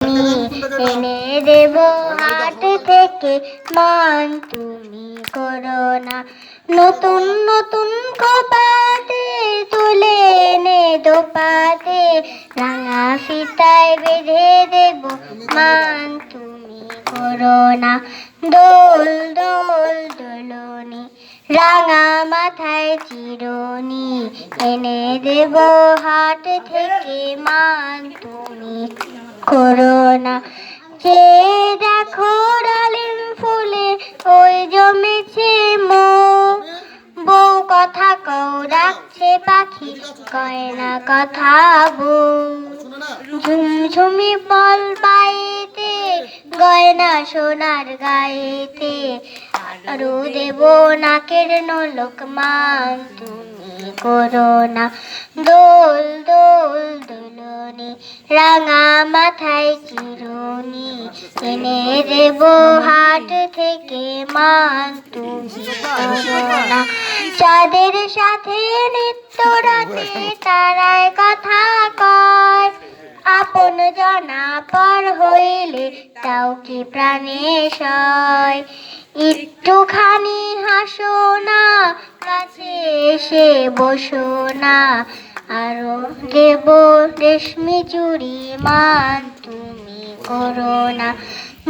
চিরুনি এনে দেব হাট থেকে মান তুমি করো না। নতুন নতুন খোপাতে তুলে এনে দোপাতে রাঙা ফিতায় বেঁধে দেব মান তুমি করো না। দোল দোল দোলনি রাঙা মাথায় চিরুনি এনে দেব হাট থেকে মান তুমি করো না। যে দেখো ডালিম ফুলে ওই জমেছে মোর, বউ কথা কও ডাকছে পাখি কয় না কথা বউ। ঝুমঝুমি বল পাইতে গয়না সোনার গায়েতে আরো দেব নাকের নলক মান তুমি করো না। দোল দোল দোলনি রাঙা মাথায় চিরুনি এনে দেব হাট থেকে মান তুমি করো না। চাঁদের সাথে নিত্য রাতে তারায় কথা কয়, আপন জনা পর হইলে তাও কি প্রাণে সয়। একটুখানি হাসো না কাছে এসে বসো না, আরো দেব রেশমি চুড়ি মান তুমি করো না।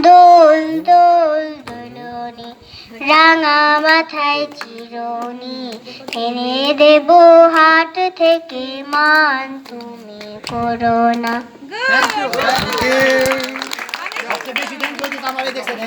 দোল দোল দোলনি রাঙা মাথায় চিরুনি এনে দেব হাট থেকে মান তুমি করো না। সবচেয়ে বেশি দিন যদি আমারে দেখছেন